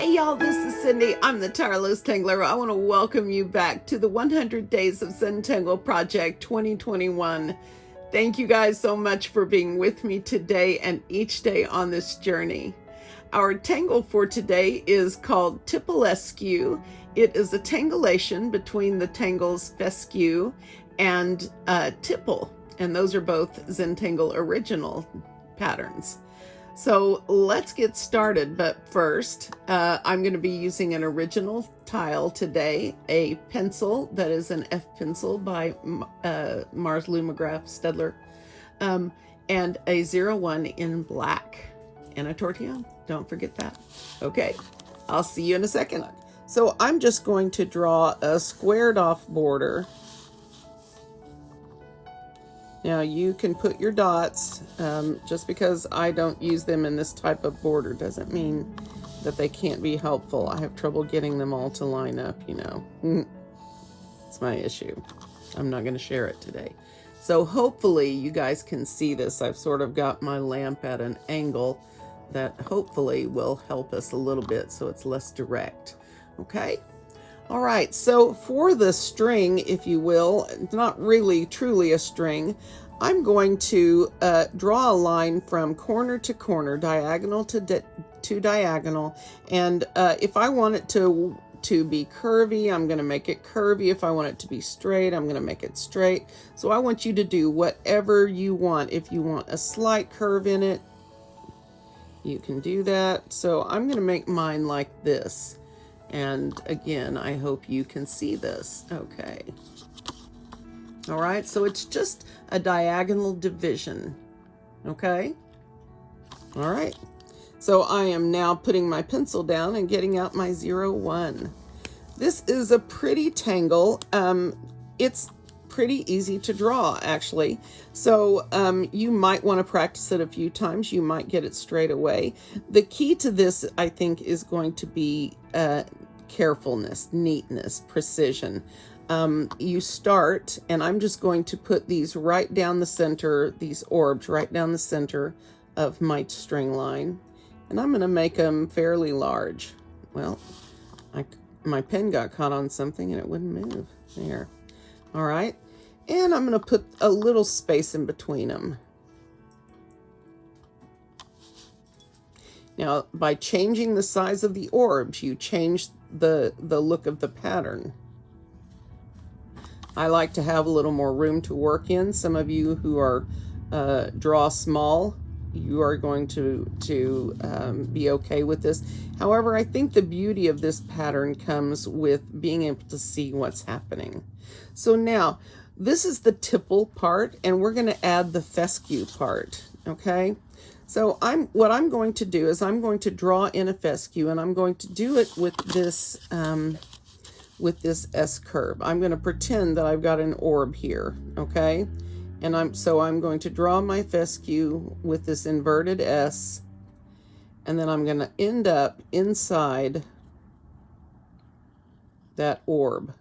Hey y'all, this is Cindy. I'm the tireless tangler. I want to welcome you back to the 100 Days of Zentangle Project 2021. Thank you guys so much for being with me today and each day on this journey. Our tangle for today is called TIPPLESCU. It is a tangulation between the tangles fescue and tipple, and those are both Zentangle original patterns. So let's get started, but first I'm going to be using an original tile today, a pencil that is an F pencil by Mars Lumograph Stedler, and a 01 in black, and a tortillon. Don't forget that. Okay, I'll see you in a second. So I'm just going to draw a squared off border. Now you can put your dots, just because I don't use them in this type of border doesn't mean that they can't be helpful. I have trouble getting them all to line up, you know. It's my issue. I'm not going to share it today. So hopefully you guys can see this. I've sort of got my lamp at an angle that hopefully will help us a little bit so it's less direct. Okay? All right, so for the string, if you will, it's not really truly a string, I'm going to draw a line from corner to corner, diagonal to diagonal, and if I want it to be curvy, I'm going to make it curvy. If I want it to be straight, I'm going to make it straight. So I want you to do whatever you want. If you want a slight curve in it, you can do that. So I'm going to make mine like this. And again, I hope you can see this. Okay. All right, so it's just a diagonal division. Okay. All right. So I am now putting my pencil down and getting out my 01. This is a pretty tangle. It's pretty easy to draw, actually. So you might want to practice it a few times. You might get it straight away. The key to this, I think, is going to be carefulness, neatness, precision. You start, and I'm just going to put these right down the center, these orbs right down the center of my string line. And I'm going to make them fairly large. Well, my pen got caught on something and it wouldn't move. There. All right. And I'm going to put a little space in between them. Now, by changing the size of the orbs, you change the look of the pattern. I like to have a little more room to work in. Some of you who are draw small, you are going to be okay with this. However, I think the beauty of this pattern comes with being able to see what's happening. So now, this is the tipple part, and we're going to add the fescue part, okay? So what I'm going to do is I'm going to draw in a fescue, and I'm going to do it with this S curve. I'm going to pretend that I've got an orb here, okay? And I'm going to draw my fescue with this inverted S, and then I'm going to end up inside that orb,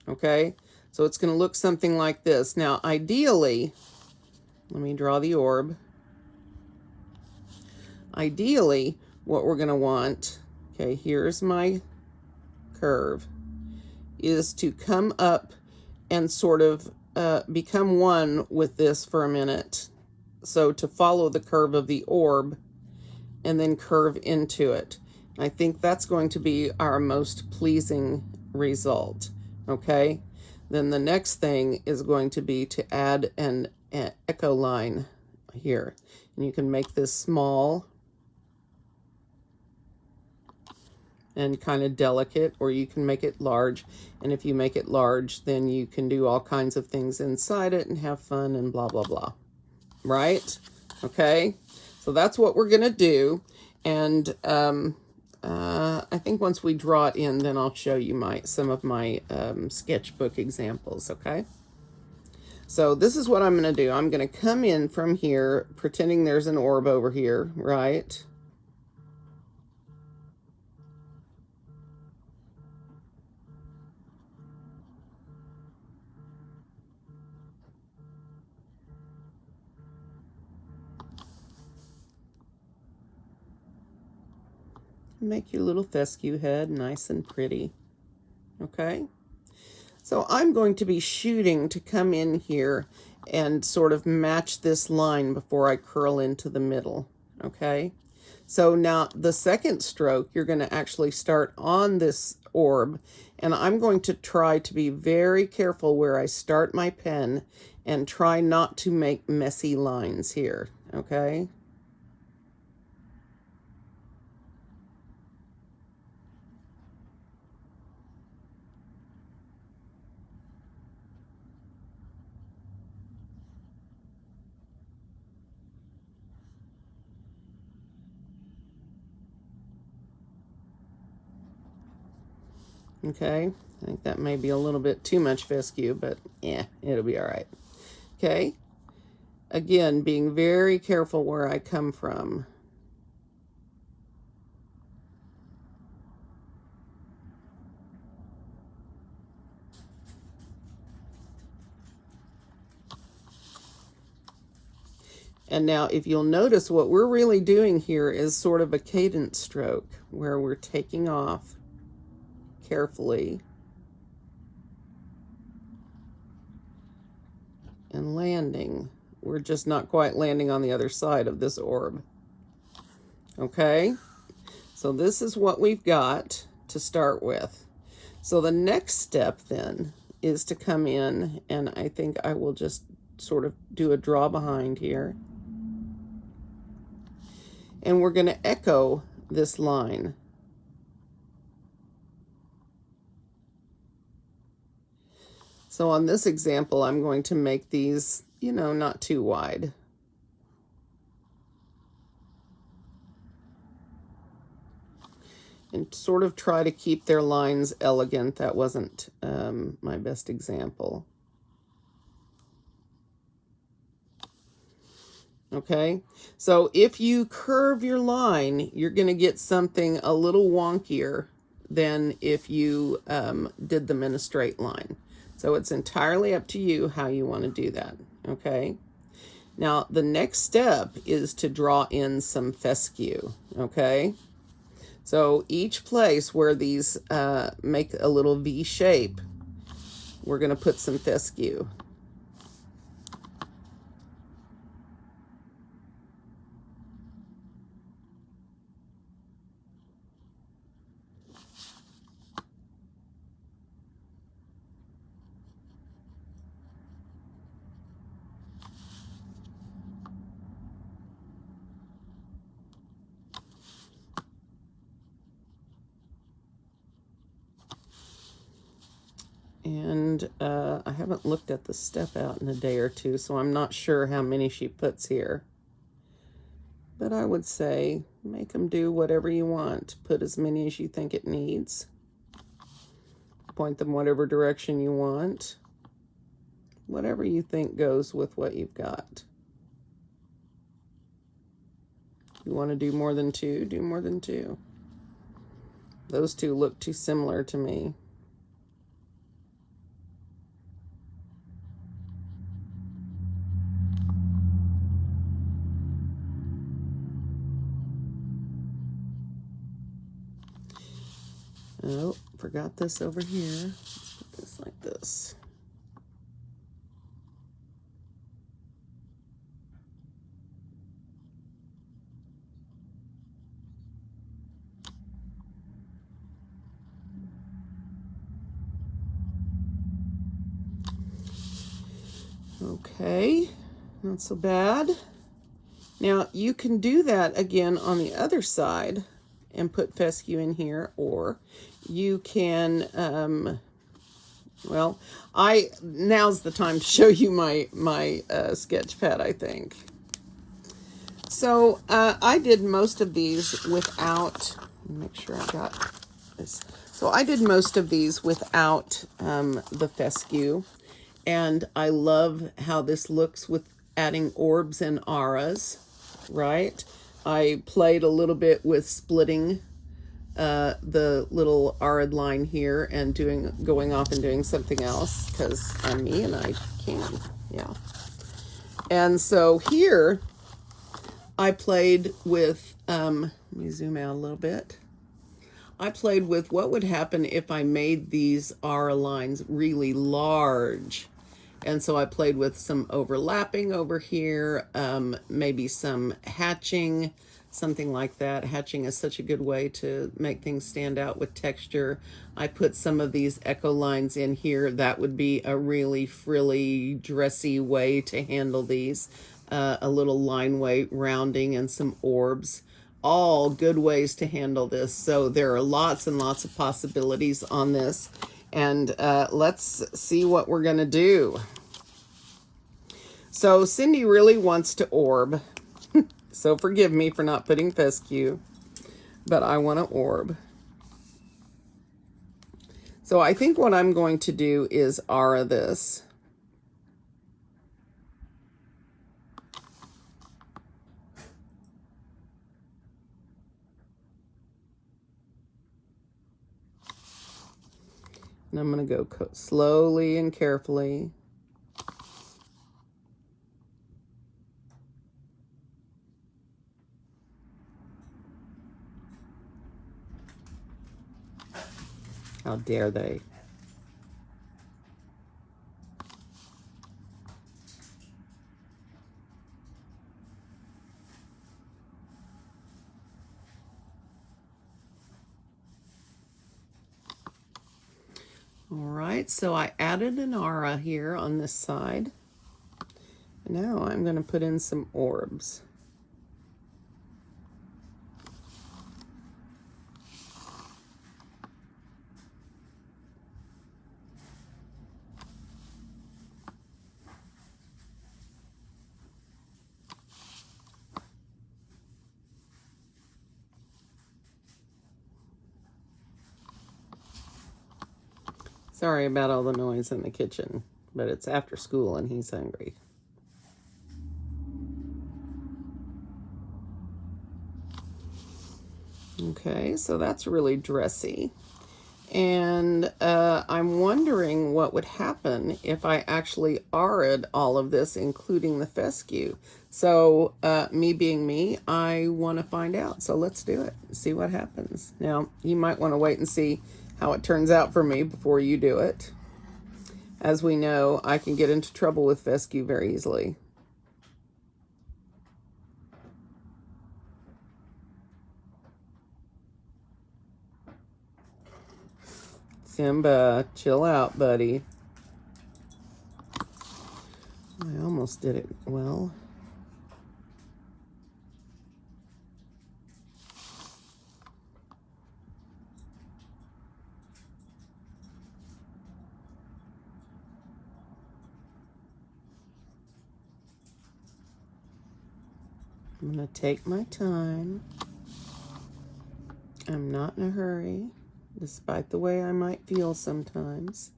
okay? So it's going to look something like this. Now, ideally, let me draw the orb. Ideally, what we're going to want, okay, here's my curve, is to come up and sort of become one with this for a minute. So to follow the curve of the orb and then curve into it. I think that's going to be our most pleasing result, okay? Then the next thing is going to be to add an echo line here. And you can make this small and kind of delicate, or you can make it large. And if you make it large, then you can do all kinds of things inside it and have fun and blah, blah, blah. Right? Okay? So that's what we're going to do. And I think once we draw it in, then I'll show you some of my sketchbook examples, okay? So this is what I'm going to do. I'm going to come in from here, pretending there's an orb over here, right? Make your little fescue head nice and pretty. Okay? So I'm going to be shooting to come in here and sort of match this line before I curl into the middle. Okay? So now the second stroke, you're going to actually start on this orb, and I'm going to try to be very careful where I start my pen and try not to make messy lines here. Okay? Okay, I think that may be a little bit too much fescue, but yeah, it'll be all right. Okay, again, being very careful where I come from. And now if you'll notice, what we're really doing here is sort of a cadence stroke where we're taking off carefully and landing. We're just not quite landing on the other side of this orb. Okay, so this is what we've got to start with. So the next step then is to come in, and I think I will just sort of do a draw behind here. And we're going to echo this line. So on this example, I'm going to make these, you know, not too wide. And sort of try to keep their lines elegant. That wasn't my best example. Okay, so if you curve your line, you're going to get something a little wonkier than if you did them in a straight line. So it's entirely up to you how you want to do that. Okay, now the next step is to draw in some fescue. Okay, so each place where these make a little V shape, we're going to put some fescue. And I haven't looked at the step out in a day or two, so I'm not sure how many she puts here. But I would say make them do whatever you want. Put as many as you think it needs. Point them whatever direction you want. Whatever you think goes with what you've got. If you want to do more than two, do more than two. Those two look too similar to me. Oh, forgot this over here. Let's put this like this. Okay, not so bad. Now you can do that again on the other side and put fescue in here, or you can, well, now's the time to show you my sketch pad, I think. So I did most of these without, make sure I got this. So I did most of these without the fescue, and I love how this looks with adding orbs and auras, right? I played a little bit with splitting the little arid line here and going off and doing something else, because I'm me and I can, yeah. And so here I played with, let me zoom out a little bit. I played with what would happen if I made these aura lines really large. And so I played with some overlapping over here, maybe some hatching, something like that. Hatching is such a good way to make things stand out with texture. I put some of these echo lines in here. That would be a really frilly, dressy way to handle these. A little line weight rounding and some orbs. All good ways to handle this. So there are lots and lots of possibilities on this. And let's see what we're going to do. So Cindy really wants to orb. So forgive me for not putting fescue, but I want to orb. So I think what I'm going to do is aura this. And I'm going to go slowly and carefully. How dare they? All right, so I added an aura here on this side. Now I'm going to put in some orbs. Sorry about all the noise in the kitchen, but it's after school and he's hungry. Okay, so that's really dressy. And I'm wondering what would happen if I actually auraed all of this, including the fescue. So me being me, I want to find out. So let's do it, see what happens. Now, you might want to wait and see how it turns out for me before you do it. As we know, I can get into trouble with fescue very easily. Simba, chill out, buddy. I almost did it well. I'm going to take my time. I'm not in a hurry, despite the way I might feel sometimes.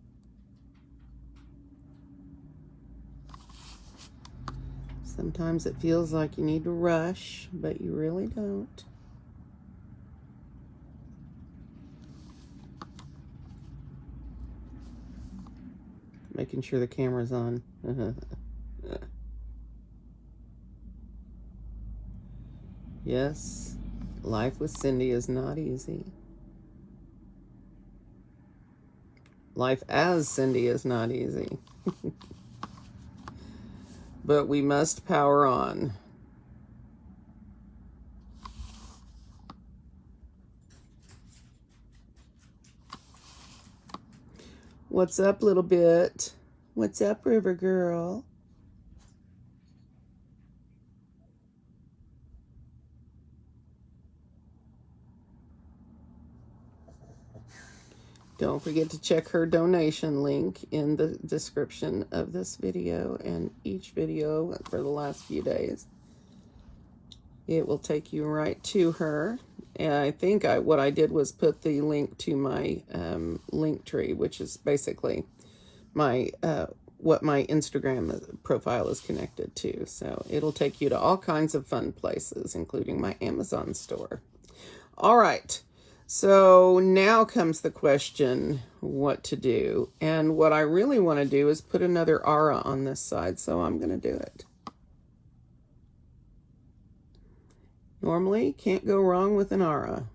Sometimes it feels like you need to rush, but you really don't. Making sure the camera's on. Yes, life with Cindy is not easy. Life as Cindy is not easy. But we must power on. What's up, little bit? What's up, River Girl? Don't forget to check her donation link in the description of this video and each video for the last few days. It will take you right to her. And I think what I did was put the link to my link tree, which is basically my what my Instagram profile is connected to. So it'll take you to all kinds of fun places, including my Amazon store. All right. So now comes the question, what to do. And what I really want to do is put another aura on this side, so I'm going to do it. Normally, can't go wrong with an aura.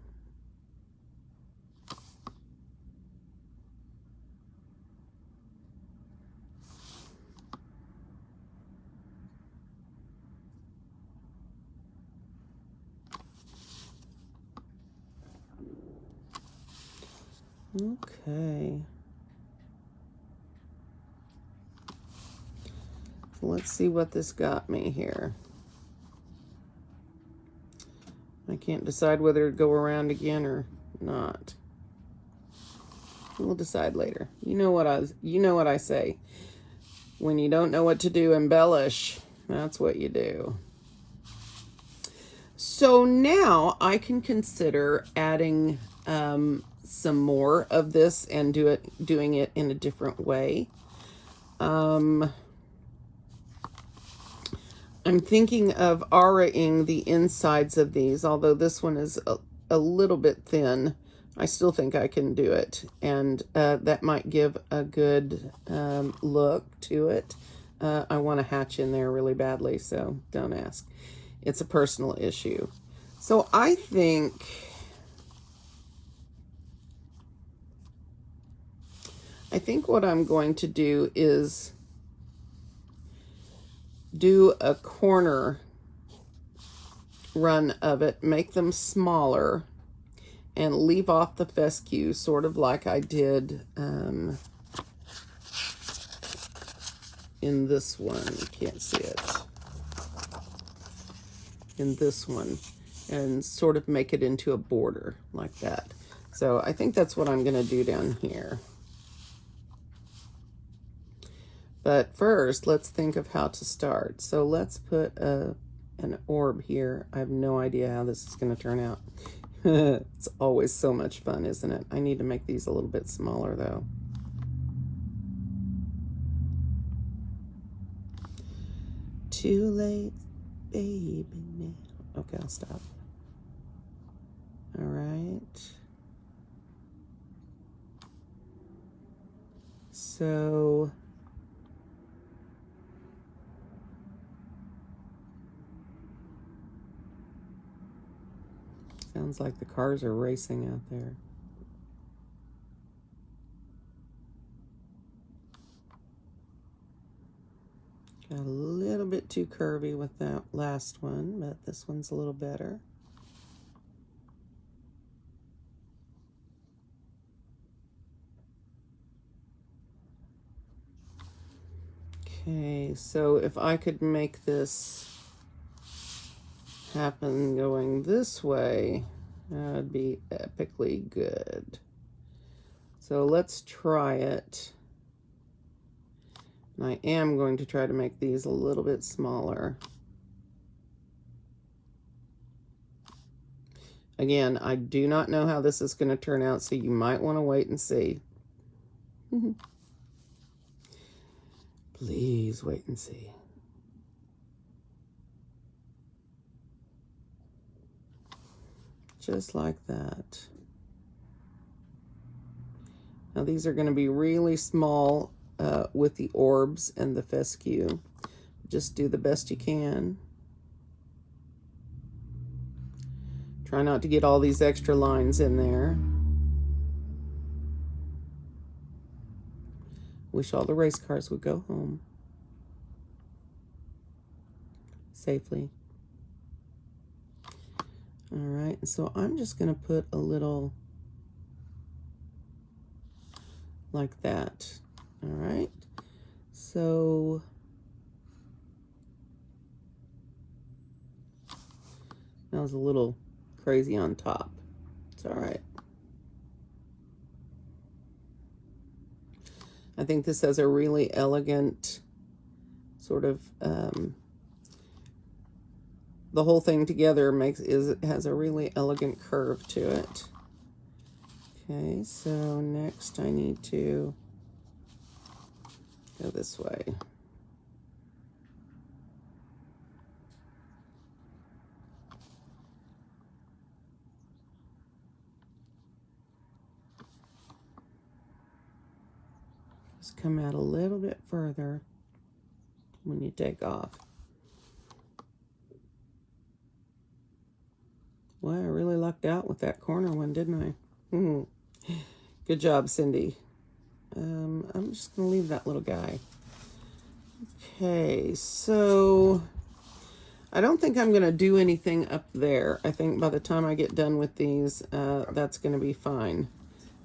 Okay. Let's see what this got me here. I can't decide whether to go around again or not. We'll decide later. You know what I say. When you don't know what to do, embellish. That's what you do. So now I can consider adding some more of this and doing it in a different way. I'm thinking of auraing the insides of these, although this one is a little bit thin. I still think I can do it, and that might give a good look to it. I want to hatch in there really badly, so don't ask. It's a personal issue. So I think what I'm going to do is do a corner run of it, make them smaller, and leave off the fescue, sort of like I did in this one. You can't see it. In this one, and sort of make it into a border like that. So I think that's what I'm going to do down here. But first, let's think of how to start. So let's put an orb here. I have no idea how this is going to turn out. It's always so much fun, isn't it? I need to make these a little bit smaller, though. Too late, baby, now. Okay, I'll stop. All right. So sounds like the cars are racing out there. Got a little bit too curvy with that last one, but this one's a little better. Okay, so if I could make this happen going this way, that'd be epically good. So let's try it. And I am going to try to make these a little bit smaller. Again, I do not know how this is going to turn out, so you might want to wait and see. Please wait and see. Just like that. Now these are going to be really small with the orbs and the fescue. Just do the best you can. Try not to get all these extra lines in there. Wish all the race cars would go home safely. All right, so I'm just going to put a little like that. All right, so that was a little crazy on top. It's all right. I think this has a really elegant sort of the whole thing together has a really elegant curve to it. Okay, so next I need to go this way. Just come out a little bit further when you take off. Well, I really lucked out with that corner one, didn't I? Good job, Cindy. I'm just going to leave that little guy. Okay, so I don't think I'm going to do anything up there. I think by the time I get done with these, that's going to be fine.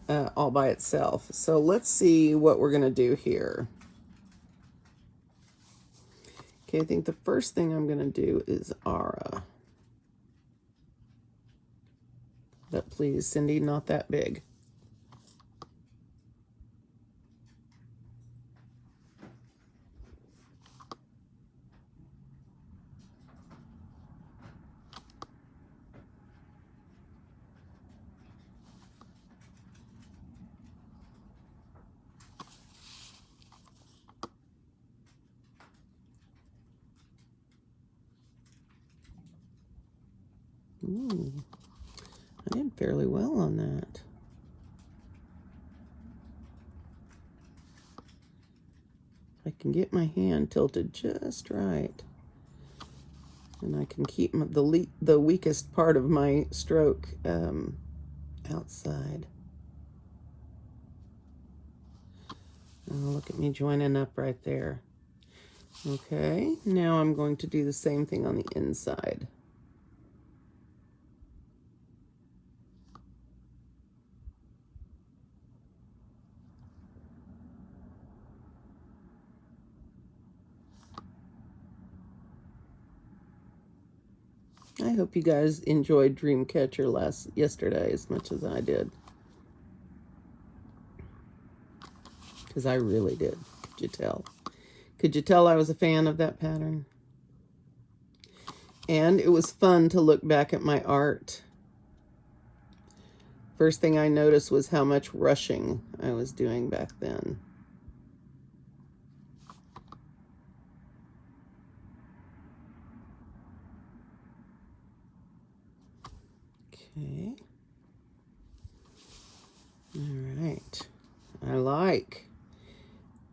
all by itself. So let's see what we're going to do here. Okay, I think the first thing I'm going to do is Aura. But please, Cindy, not that big. Ooh, I did fairly well on that. I can get my hand tilted just right, and I can keep the weakest part of my stroke outside. Oh, look at me joining up right there. Okay, now I'm going to do the same thing on the inside. I hope you guys enjoyed Dreamcatcher yesterday as much as I did. Because I really did. Could you tell? Could you tell I was a fan of that pattern? And it was fun to look back at my art. First thing I noticed was how much rushing I was doing back then. Okay. All right. I like.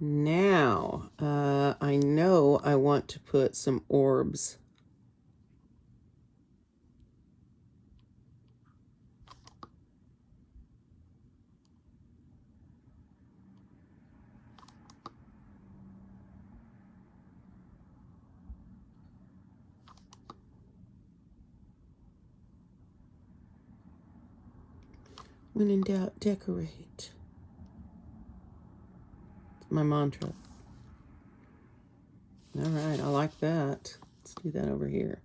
Now, I know I want to put some orbs. When in doubt, decorate. It's my mantra. All right, I like that. Let's do that over here.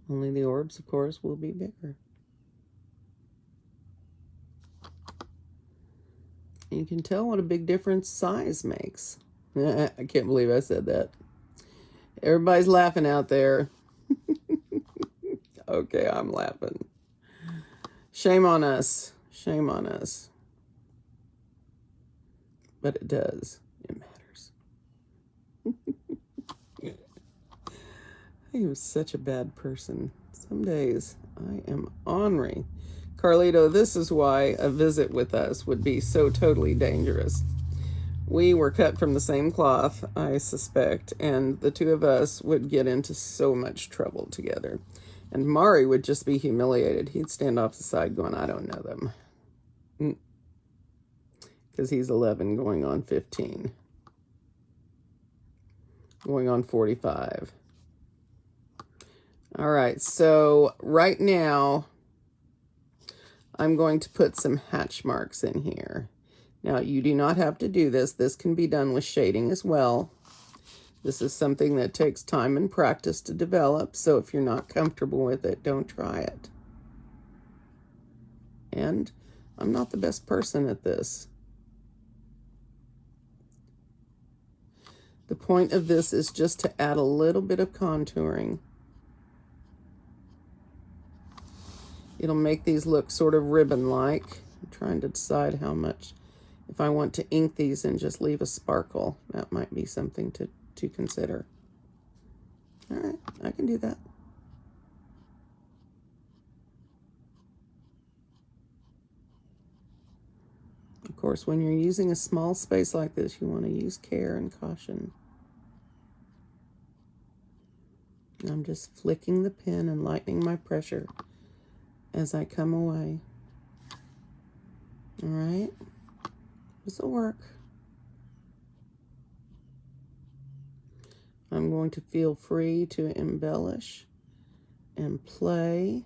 Only the orbs, of course, will be bigger. You can tell what a big difference size makes. I can't believe I said that. Everybody's laughing out there. Okay, I'm laughing. Shame on us. Shame on us. But it does. It matters. I am such a bad person. Some days I am ornery. Carlito, this is why a visit with us would be so totally dangerous. We were cut from the same cloth, I suspect, and the two of us would get into so much trouble together. And Mari would just be humiliated. He'd stand off the side going, I don't know them. Because he's 11 going on 15. Going on 45. All right, so right now I'm going to put some hatch marks in here. Now, you do not have to do this. This can be done with shading as well. This is something that takes time and practice to develop, so if you're not comfortable with it, don't try it. And I'm not the best person at this. The point of this is just to add a little bit of contouring. It'll make these look sort of ribbon-like. I'm trying to decide how much. If I want to ink these and just leave a sparkle, that might be something to consider. All right, I can do that. Of course, when you're using a small space like this, you want to use care and caution. I'm just flicking the pen and lightening my pressure as I come away. All right, this will work. I'm going to feel free to embellish and play.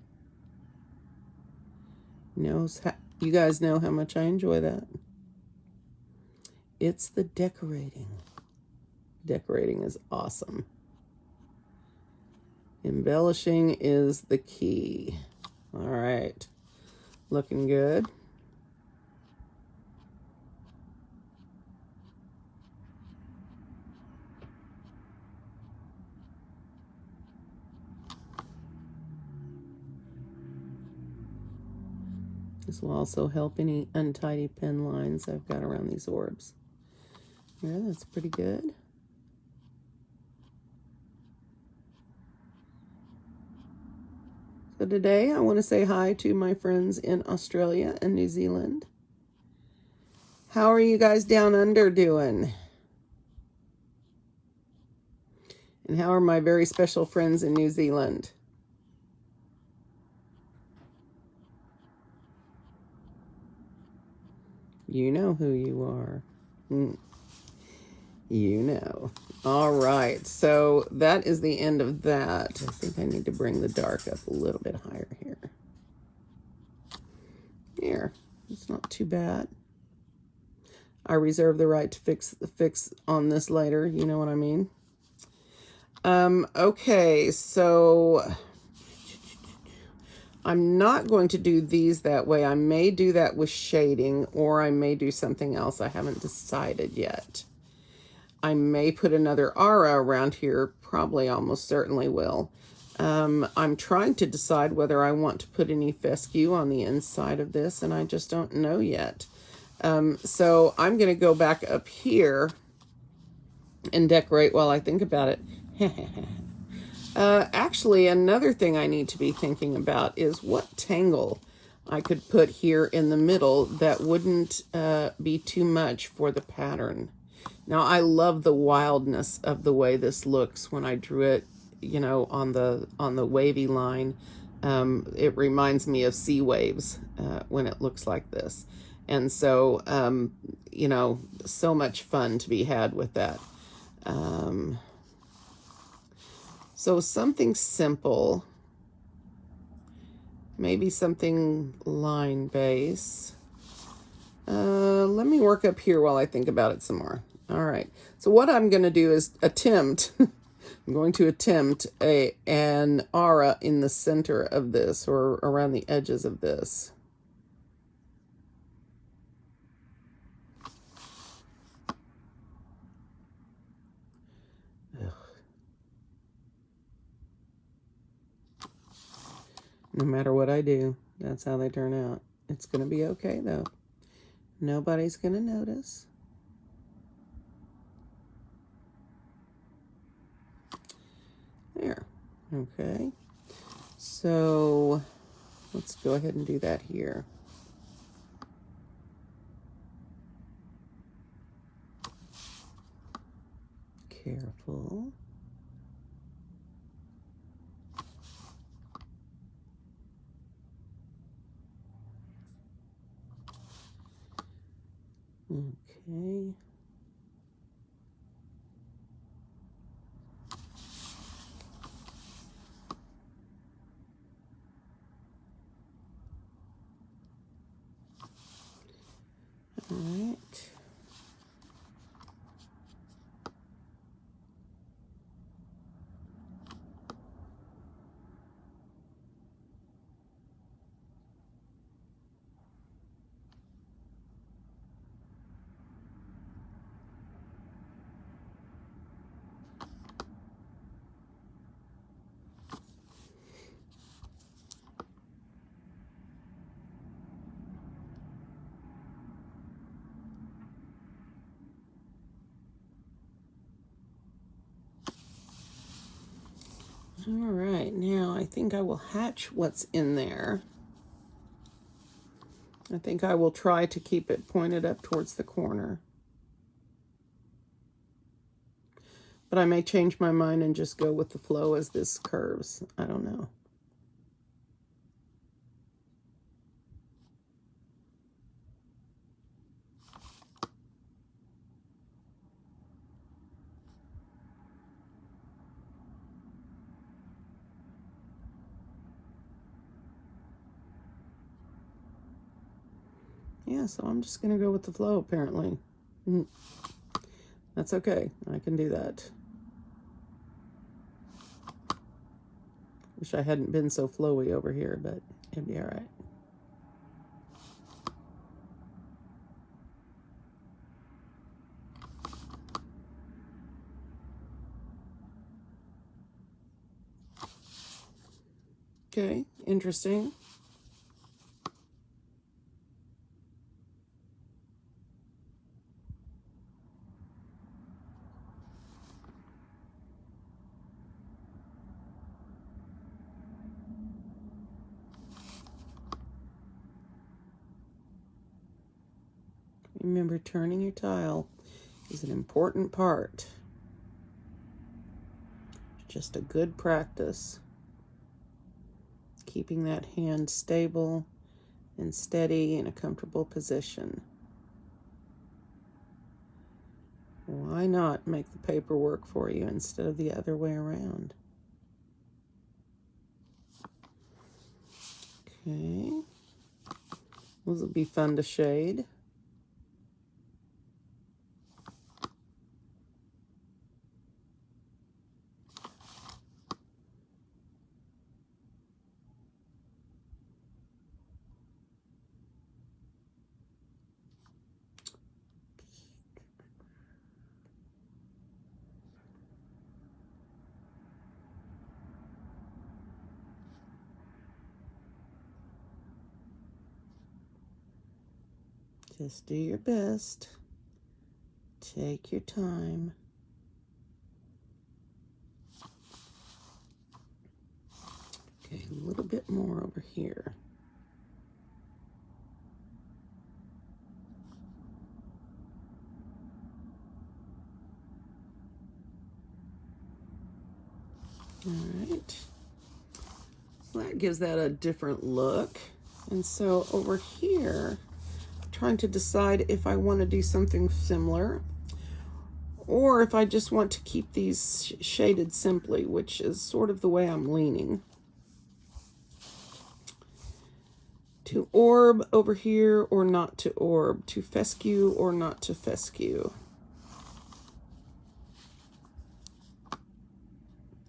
You guys know how much I enjoy that. It's the decorating. Decorating is awesome. Embellishing is the key. All right. Looking good. This will also help any untidy pen lines I've got around these orbs. Yeah, that's pretty good. So today I want to say hi to my friends in Australia and New Zealand. How are you guys down under doing? And how are my very special friends in New Zealand? You know who you are. You know. All right, so that is the end of that. I think I need to bring the dark up a little bit higher here. Here, it's not too bad. I reserve the right to fix on this later, you know what I mean? Okay, so I'm not going to do these that way. I may do that with shading, or I may do something else. I haven't decided yet. I may put another aura around here, probably almost certainly will. I'm trying to decide whether I want to put any fescue on the inside of this, and I just don't know yet. So I'm going to go back up here and decorate while I think about it. Actually, another thing I need to be thinking about is what tangle I could put here in the middle that wouldn't be too much for the pattern. Now, I love the wildness of the way this looks when I drew it, you know, on the wavy line. It reminds me of sea waves when it looks like this. And so, you know, so much fun to be had with that. So something simple, maybe something line base. Let me work up here while I think about it some more. All right. So what I'm going to do is attempt, I'm going to attempt an aura in the center of this or around the edges of this. Ugh. No matter what I do, that's how they turn out. It's going to be okay, though. Nobody's going to notice. There. Okay. So let's go ahead and do that here. Careful. Okay. All right. All right, now I think I will hatch what's in there. I think I will try to keep it pointed up towards the corner. But I may change my mind and just go with the flow as this curves. I don't know. Yeah, so I'm just going to go with the flow, apparently. That's okay. I can do that. Wish I hadn't been so flowy over here, but it'd be all right. Okay, interesting. Remember, turning your tile is an important part. Just a good practice. Keeping that hand stable and steady in a comfortable position. Why not make the paper work for you instead of the other way around? Okay. Those will be fun to shade. Just do your best. Take your time. Okay, a little bit more over here. All right. Well, that gives that a different look. And so over here, I'm trying to decide if I want to do something similar or if I just want to keep these shaded simply, which is sort of the way I'm leaning. To orb over here or not to orb, to fescue or not to fescue.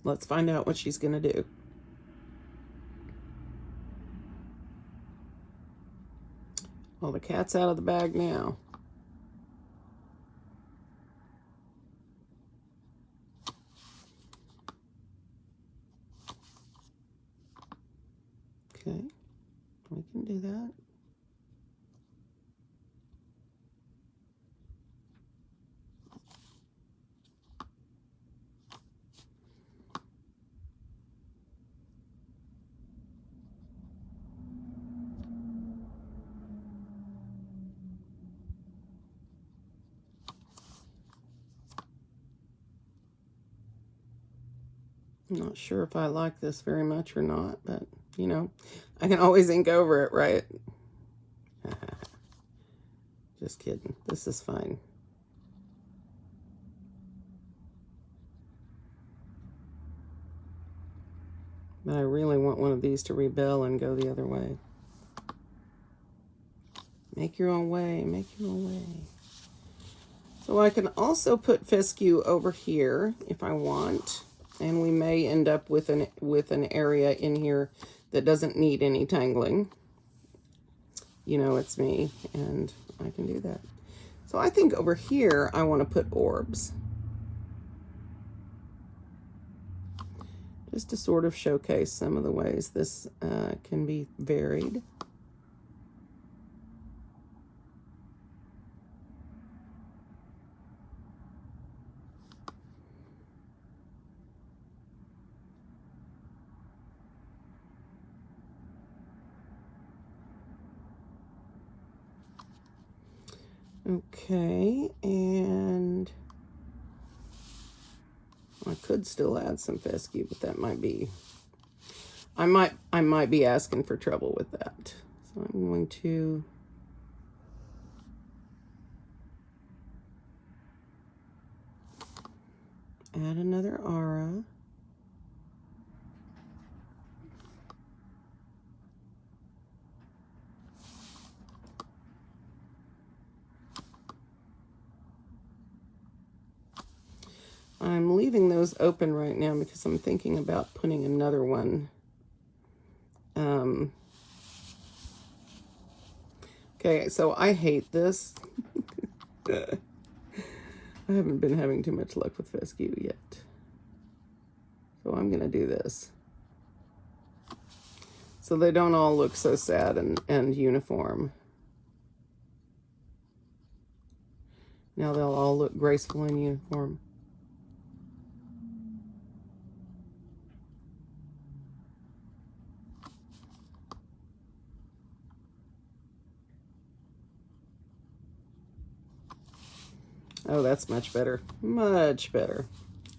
Let's find out what she's going to do. Well, the cat's out of the bag now. Okay, we can do that. I'm not sure if I like this very much or not, but, you know, I can always ink over it, right? Just kidding. This is fine. But I really want one of these to rebel and go the other way. Make your own way. Make your own way. So I can also put fescue over here if I want. And we may end up with an area in here that doesn't need any tangling. You know, it's me, and I can do that. So I think over here I want to put orbs. Just to sort of showcase some of the ways this can be varied. Okay, and I could still add some fescue, but that might be, I might be asking for trouble with that. So I'm going to add another aura. I'm leaving those open right now because I'm thinking about putting another one. Okay, so I hate this. I haven't been having too much luck with fescue yet. So I'm going to do this. So they don't all look so sad and uniform. Now they'll all look graceful and uniform. Oh, that's much better. Much better.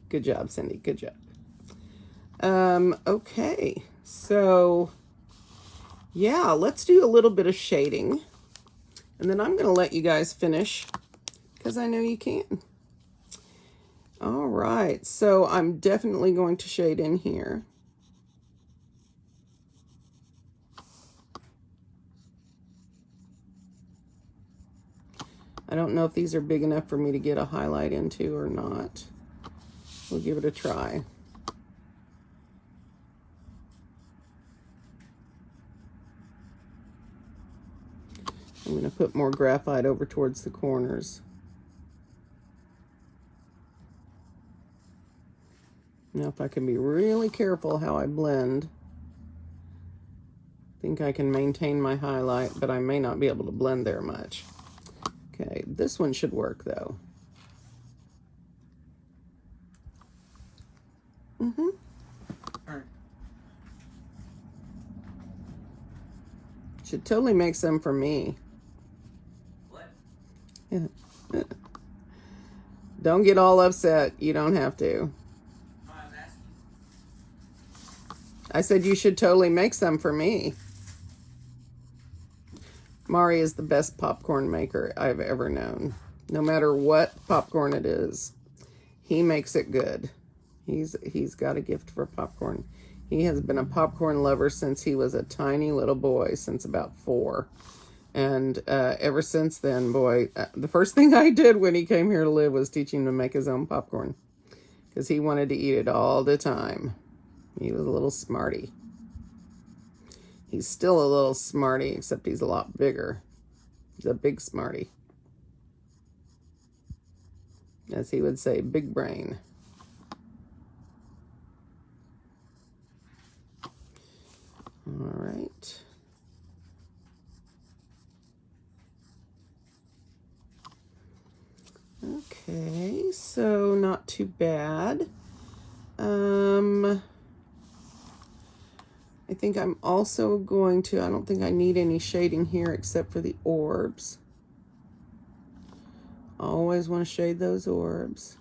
Good job, Cindy. Good job. Okay. So, yeah, let's do a little bit of shading. And then I'm going to let you guys finish because I know you can. All right. So I'm definitely going to shade in here. I don't know if these are big enough for me to get a highlight into or not. We'll give it a try. I'm going to put more graphite over towards the corners. Now, if I can be really careful how I blend, I think I can maintain my highlight, but I may not be able to blend there much. Okay, this one should work though. Should totally make some for me. What? Don't get all upset. You don't have to. I said you should totally make some for me. Mari is the best popcorn maker I've ever known. No matter what popcorn it is, he makes it good. He's got a gift for popcorn. He has been a popcorn lover since he was a tiny little boy, since about 4. And ever since then, boy, the first thing I did when he came here to live was teach him to make his own popcorn, because he wanted to eat it all the time. He was a little smarty. He's still a little smarty, except he's a lot bigger. He's a big smarty. As he would say, big brain. All right. Okay, so not too bad. I think I'm also going to, I don't think I need any shading here except for the orbs. Always want to shade those orbs,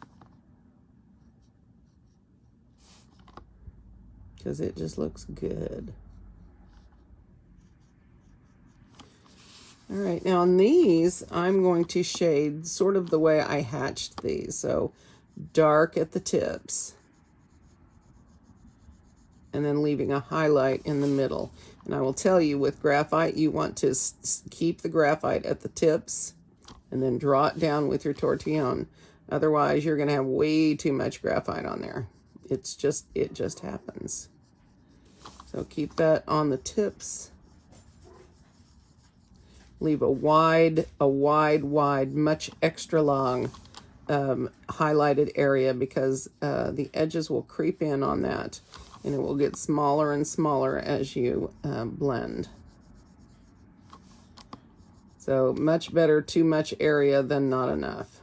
because it just looks good. All right, now on these, I'm going to shade sort of the way I hatched these. So dark at the tips, and then leaving a highlight in the middle. And I will tell you, with graphite, you want to keep the graphite at the tips and then draw it down with your tortillon. Otherwise, you're going to have way too much graphite on there. It just happens. So keep that on the tips. Leave a wide, much extra long highlighted area, because the edges will creep in on that, and it will get smaller and smaller as you blend. So much better too much area than not enough.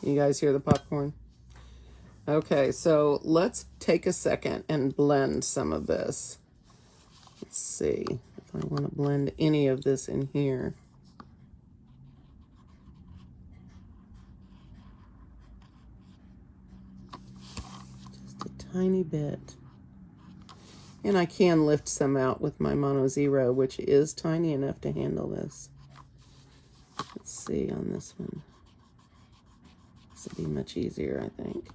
You guys hear the popcorn? Okay, so let's take a second and blend some of this. Let's see if I want to blend any of this in here. Just a tiny bit. And I can lift some out with my Mono Zero, which is tiny enough to handle this. Let's see on this one. This will be much easier, I think.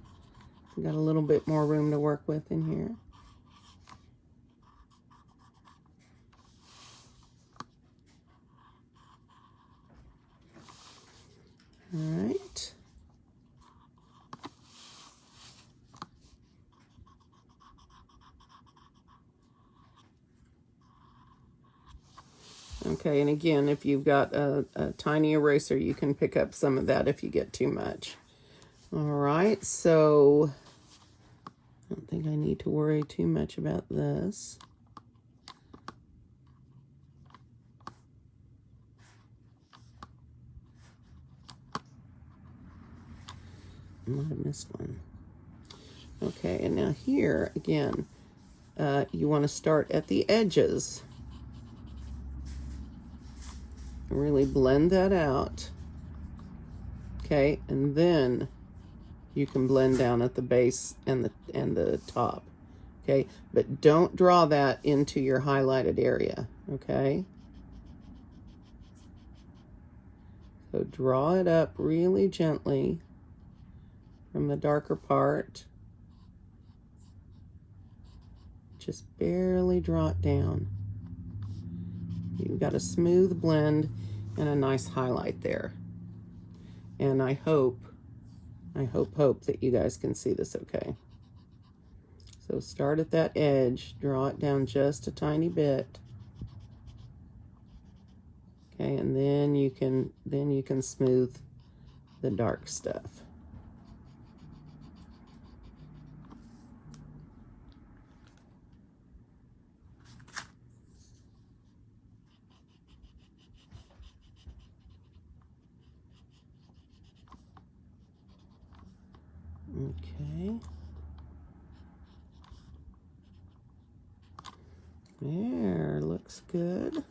Got a little bit more room to work with in here. All right. Okay, and again, if you've got a tiny eraser, you can pick up some of that if you get too much. All right, so I don't think I need to worry too much about this. I might have missed one. Okay, and now here, again, you want to start at the edges. Really blend that out. Okay, and then you can blend down at the base and the top. Okay, but don't draw that into your highlighted area. Okay, so draw it up really gently from the darker part. Just barely draw it down. You've got a smooth blend and a nice highlight there. And I hope that you guys can see this okay. So start at that edge, draw it down just a tiny bit. Okay, and then you can smooth the dark stuff. Okay. There, looks good.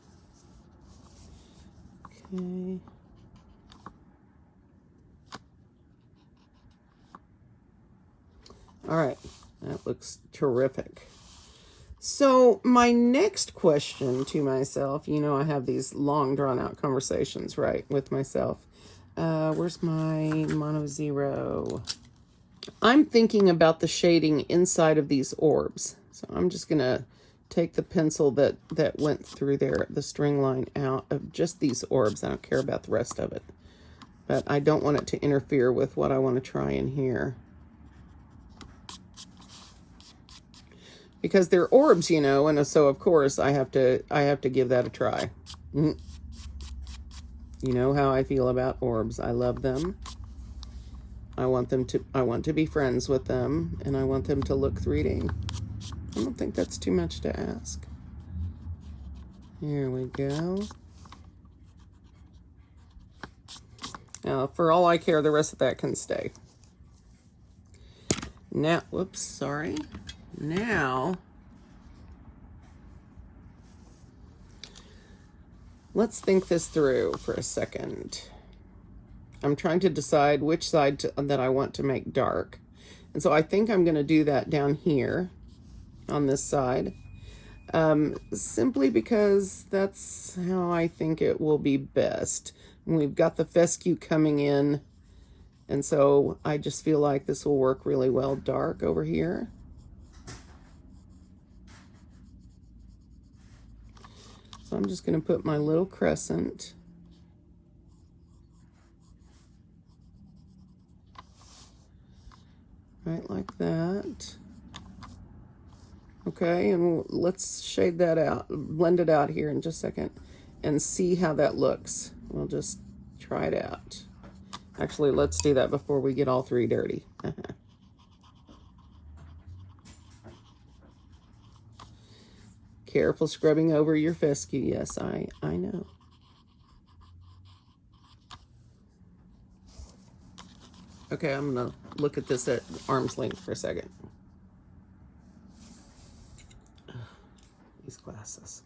Okay. All right, that looks terrific. So my next question to myself, you know, I have these long drawn out conversations, right, with myself. Where's my mono zero? I'm thinking about the shading inside of these orbs. So I'm just gonna take the pencil that went through there, the string line out of just these orbs. I don't care about the rest of it, but I don't want it to interfere with what I want to try in here. Because they're orbs, you know, and so of course I have to give that a try. You know how I feel about orbs. I love them. I want to be friends with them, and I want them to look 3D. I don't think that's too much to ask. Here we go. Now, for all I care, the rest of that can stay. Now, whoops, sorry. Now, let's think this through for a second. I'm trying to decide which side that I want to make dark. And so I think I'm going to do that down here on this side, simply because that's how I think it will be best. And we've got the fescue coming in, and so I just feel like this will work really well dark over here. So I'm just going to put my little crescent. Right, like that. Okay, and let's shade that out, blend it out here in just a second, and see how that looks. We'll just try it out. Actually, let's do that before we get all 3 dirty. Careful scrubbing over your fescue. Yes, I know. Okay, I'm gonna look at this at arm's length for a second. These glasses.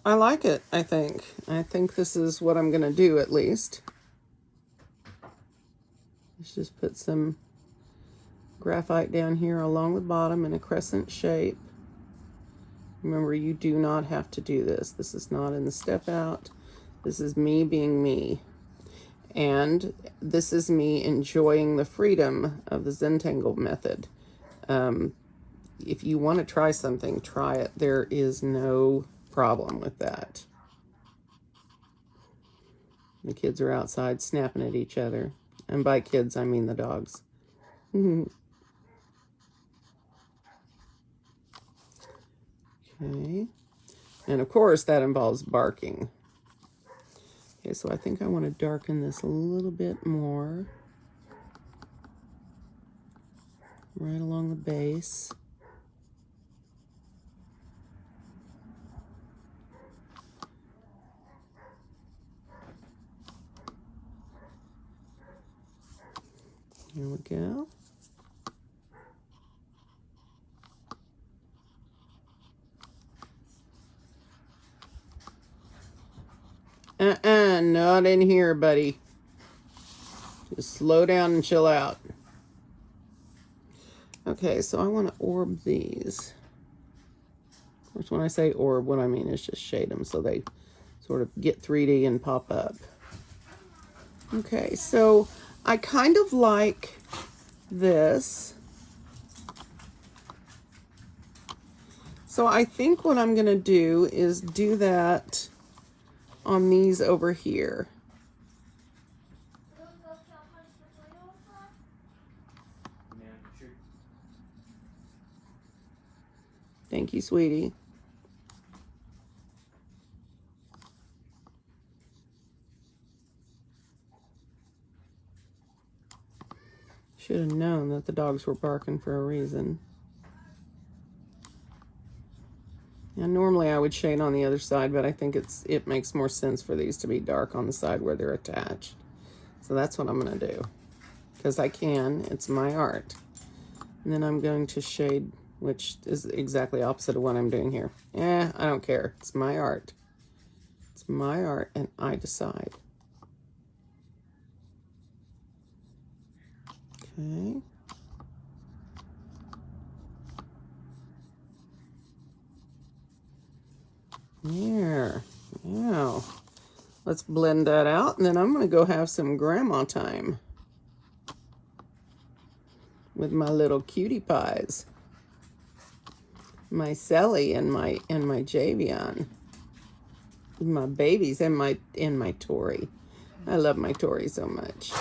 I like it, I think. I think this is what I'm gonna do, at least. Let's just put some graphite down here along the bottom in a crescent shape. Remember, you do not have to do this. This is not in the step out. This is me being me. And this is me enjoying the freedom of the Zentangle method. If you want to try something, try it. There is no problem with that. The kids are outside snapping at each other. And by kids, I mean the dogs. Okay. And of course, that involves barking. Okay, so I think I want to darken this a little bit more. Right along the base. Here we go. Not in here, buddy. Just slow down and chill out. Okay, so I want to orb these. Of course, when I say orb, what I mean is just shade them so they sort of get 3D and pop up. Okay, so I kind of like this. So I think what I'm going to do is do that on these over here. Thank you, sweetie. Should have known that the dogs were barking for a reason. And normally I would shade on the other side, but I think it makes more sense for these to be dark on the side where they're attached. So that's what I'm going to do. Because I can. It's my art. And then I'm going to shade, which is exactly opposite of what I'm doing here. I don't care. It's my art. It's my art, and I decide. Okay. There. Now, let's blend that out, and then I'm going to go have some grandma time with my little cutie pies. My Sally and my Javion. My babies and my Tori. I love my Tori so much.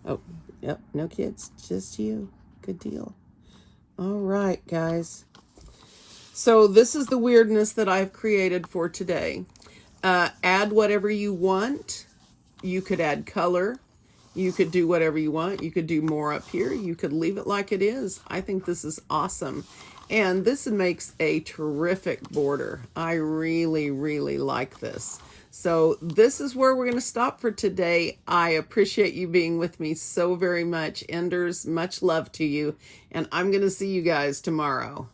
Oh, yep, no kids, just you. Good deal. All right, guys. So this is the weirdness that I've created for today. Add whatever you want. You could add color. You could do whatever you want. You could do more up here. You could leave it like it is. I think this is awesome. And this makes a terrific border. I really, really like this. So this is where we're going to stop for today. I appreciate you being with me so very much. Enders, much love to you. And I'm going to see you guys tomorrow.